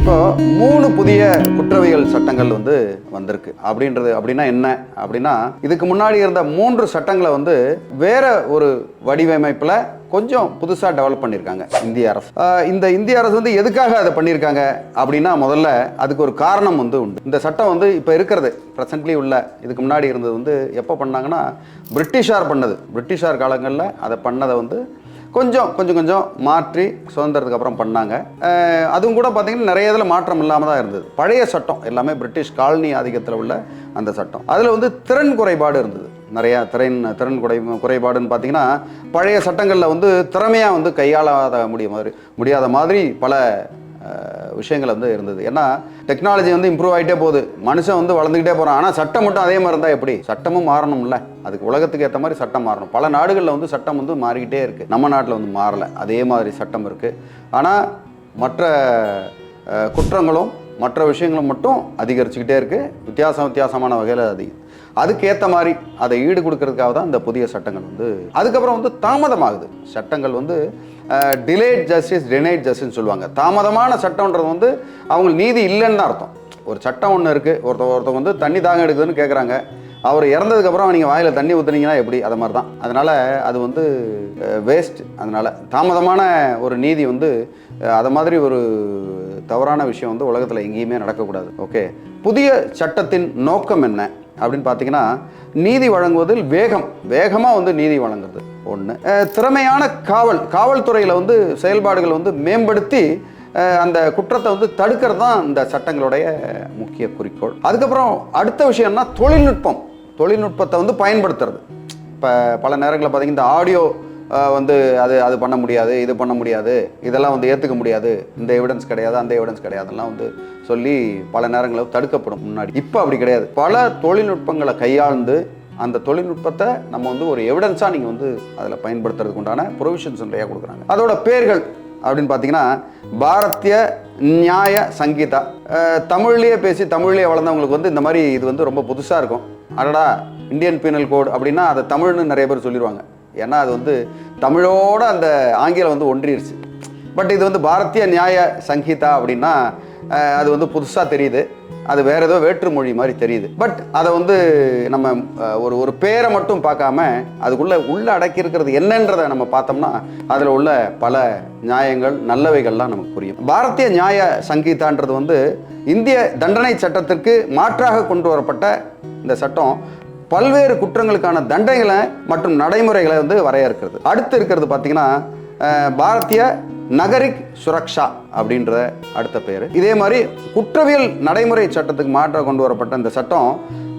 இப்போ 3 புதிய குற்றவியல் சட்டங்கள் வந்திருக்கு. அப்படின்னா என்ன அப்படின்னா, இதுக்கு முன்னாடி இருந்த 3 சட்டங்களை வேற ஒரு வடிவமைப்புல கொஞ்சம் புதுசா டெவலப் பண்ணியிருக்காங்க இந்திய அரசு. இந்த இந்திய அரசு எதுக்காக அதை பண்ணியிருக்காங்க அப்படின்னா, முதல்ல அதுக்கு ஒரு காரணம் உண்டு. இந்த சட்டம் இப்போ இருக்கிறது ப்ரெசென்ட்லி உள்ள, இதுக்கு முன்னாடி இருந்தது எப்போ பண்ணாங்கன்னா, பிரிட்டிஷார் பண்ணது. பிரிட்டிஷார் காலங்களில் அதை பண்ணதை கொஞ்சம் மாற்றி சுதந்திரத்துக்கு அப்புறம் பண்ணாங்க. அதுவும் கூட பார்த்தீங்கன்னா நிறைய இதில் மாற்றம் இல்லாமல் தான் இருந்தது. பழைய சட்டம் எல்லாமே பிரிட்டிஷ் காலனி ஆதிக்கத்தில் உள்ள அந்த சட்டம். அதில் திறன் குறைபாடு இருந்தது. நிறையா திறன் குறைபாடுன்னு பார்த்தீங்கன்னா, பழைய சட்டங்களில் திறமையாக கையாளாத முடியாத மாதிரி பல விஷயங்கள் இருந்தது. ஏன்னா டெக்னாலஜி இம்ப்ரூவ் ஆகிட்டே போகுது, மனுஷன் வளர்ந்துக்கிட்டே போகிறான். ஆனால் சட்டம் மட்டும் அதே மாதிரி இருந்தால் எப்படி? சட்டமும் மாறணும்ல, அதுக்கு உலகத்துக்கு ஏற்ற மாதிரி சட்டம் மாறணும். பல நாடுகளில் சட்டம் மாறிக்கிட்டே இருக்குது. நம்ம நாட்டில் மாறலை, அதே மாதிரி சட்டம் இருக்குது. ஆனால் மற்ற குற்றங்களும் மற்ற விஷயங்களும் மட்டும் அதிகரிச்சுக்கிட்டே இருக்குது. வித்தியாசமான வகையில் அதுக்கேற்ற மாதிரி அதை ஈடு கொடுக்கறதுக்காக தான் இந்த புதிய சட்டங்கள் அதுக்கப்புறம் தாமதமாகுது. சட்டங்கள் டிலேட் ஜஸ்டிஸ் டினைட் ஜஸ்டிஸ் சொல்லுவாங்க. தாமதமான சட்டம்ன்றது அவங்களுக்கு நீதி இல்லைன்னு தான் அர்த்தம். ஒரு சட்டம் ஒன்று இருக்குது, ஒருத்தவங்க தண்ணி தாகம் எடுக்குதுன்னு கேட்குறாங்க. அவர் இறந்ததுக்கப்புறம் நீங்கள் வாயில் தண்ணி ஊற்றுனீங்கன்னா எப்படி? அதை மாதிரி தான். அதனால் அது வேஸ்ட். அதனால் தாமதமான ஒரு நீதி அதை மாதிரி ஒரு தவறான விஷயம் உலகத்தில் எங்கேயுமே நடக்கக்கூடாது. ஓகே, புதிய சட்டத்தின் நோக்கம் என்ன அப்படின்னு பார்த்தீங்கன்னா, நீதி வழங்குவதில் வேகமாக நீதி வழங்குறது ஒன்று. திறமையான காவல்துறையில் செயல்பாடுகள் மேம்படுத்தி அந்த குற்றத்தை தடுக்கிறது தான் இந்த சட்டங்களுடைய முக்கிய குறிக்கோள். அதுக்கப்புறம் அடுத்த விஷயம்னா தொழில்நுட்பத்தை பயன்படுத்துறது. இப்போ பல நேரங்களில் பார்த்தீங்கன்னா, இந்த ஆடியோ அது பண்ண முடியாது, இது பண்ண முடியாது, இதெல்லாம் ஏற்றுக்க முடியாது, இந்த எவிடன்ஸ் கிடையாது, அந்த எவிடன்ஸ் கிடையாதுலாம் சொல்லி பல நேரங்களில் தடுக்கப்படும் முன்னாடி. இப்போ அப்படி கிடையாது. பல தொழில்நுட்பங்களை கையாண்டு அந்த தொழில்நுட்பத்தை நம்ம ஒரு எவிடன்ஸாக நீங்கள் அதில் பயன்படுத்துறதுக்கு உண்டான ப்ரொவிஷன்ஸ் நிறையா கொடுக்குறாங்க. அதோட பேர்கள் அப்படின்னு பார்த்தீங்கன்னா, பாரதிய நியாய சங்கீதா. தமிழ்லேயே பேசி தமிழ்லேயே வளர்ந்தவங்களுக்கு இந்த மாதிரி இது ரொம்ப புதுசாக இருக்கும். அடடா, இந்தியன் பீனல் கோட் அப்படின்னா அதை தமிழ்னு நிறைய பேர் சொல்லிடுவாங்க. ஏன்னா அது தமிழோட அந்த ஆங்கிலம் ஒன்றிடுச்சு. பட் இது பாரதிய நியாய சங்கீதா அப்படின்னா அது புதுசாக தெரியுது. அது வேற ஏதோ வேற்று மொழி மாதிரி தெரியுது. பட் அதை நம்ம ஒரு பேரை மட்டும் பார்க்காம அதுக்குள்ள அடக்கி இருக்கிறது என்னன்றதை நம்ம பார்த்தோம்னா அதில் உள்ள பல நியாயங்கள் நல்லவைகள்லாம் நமக்கு புரியும். பாரதிய நியாய சங்கீதான்றது இந்திய தண்டனை சட்டத்திற்கு மாற்றாக கொண்டு வரப்பட்ட இந்த சட்டம் பல்வேறு குற்றங்களுக்கான தண்டனைகளை மற்றும் நடைமுறைகளை வரையறுக்கிறது. அடுத்து இருக்கிறது பார்த்தீங்கன்னா, பாரதிய நகரிக் சுரக்ஷா அப்படின்ற அடுத்த பேர். இதே மாதிரி குற்றவியல் நடைமுறை சட்டத்துக்கு மாற்ற கொண்டு வரப்பட்ட இந்த சட்டம்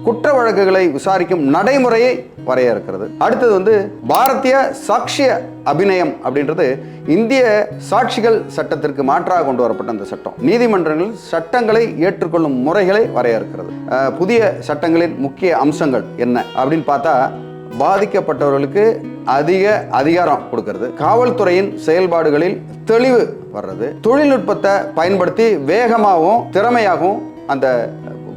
குற்ற வழக்குகளை விசாரிக்கும் நடைமுறையை வரையறுக்கிறது. அடுத்தது பாரதிய சாட்சிய அபிநயம் அப்படின்றது இந்திய சாட்சிகள் சட்டத்திற்கு மாற்றாக கொண்டு வரப்பட்ட அந்த சட்டம் நீதிமன்றங்களில் சட்டங்களை ஏற்றுக்கொள்ளும் முறைகளை வரையறுக்கிறது. புதிய சட்டங்களின் முக்கிய அம்சங்கள் என்ன அப்படின்னு பார்த்தா, பாதிக்கப்பட்டவர்களுக்கு அதிக அதிகாரம் கொடுக்கிறது, காவல்துறையின் செயல்பாடுகளில் தெளிவு வர்றது, தொழில்நுட்பத்தை பயன்படுத்தி வேகமாகவும் திறமையாகவும் அந்த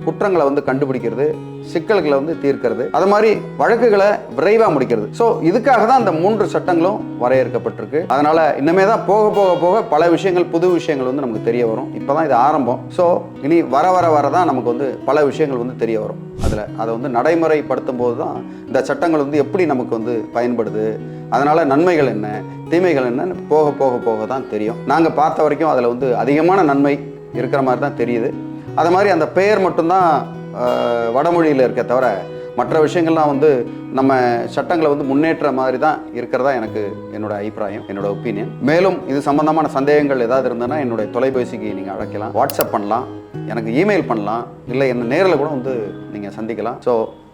குற்றங்களை கண்டுபிடிக்கிறது, சிக்கல்களை தீர்க்கிறது, அது மாதிரி வழக்குகளை விரைவாக முடிக்கிறது. ஸோ இதுக்காக தான் அந்த 3 சட்டங்களும் வரையறுக்கப்பட்டிருக்கு. அதனால இன்னமே தான் போக போக போக பல விஷயங்கள், புது விஷயங்கள் நமக்கு தெரிய வரும். இப்போ தான் இது ஆரம்பம். ஸோ இனி வர தான் நமக்கு பல விஷயங்கள் தெரிய வரும். அதை நடைமுறைப்படுத்தும் போது தான் இந்த சட்டங்கள் எப்படி நமக்கு பயன்படுது, அதனால நன்மைகள் என்ன, தீமைகள் என்னன்னு போக போக போக தான் தெரியும். நாங்கள் பார்த்த வரைக்கும் அதில் அதிகமான நன்மை இருக்கிற மாதிரி தான் தெரியுது. அது மாதிரி அந்த பெயர் மட்டும்தான் வடமொழியில் இருக்க தவிர மற்ற விஷயங்கள்லாம் நம்ம சட்டங்களை முன்னேற்ற மாதிரி தான் இருக்கிறதா என்னோட அபிப்பிராயம், என்னோட ஒப்பீனியன். மேலும் இது சம்பந்தமான சந்தேகங்கள் ஏதாவது இருந்ததுன்னா என்னுடைய தொலைபேசிக்கு நீங்கள் அழைக்கலாம், வாட்ஸ்அப் பண்ணலாம், எனக்கு இமெயில் பண்ணலாம், இல்லை என்ன நேரில் கூட நீங்கள் சந்திக்கலாம். ஸோ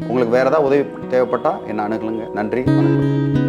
உங்களுக்கு வேறு ஏதாவது உதவி தேவைப்பட்டால் என்ன அணுகலுங்க. நன்றி, வணக்கம்.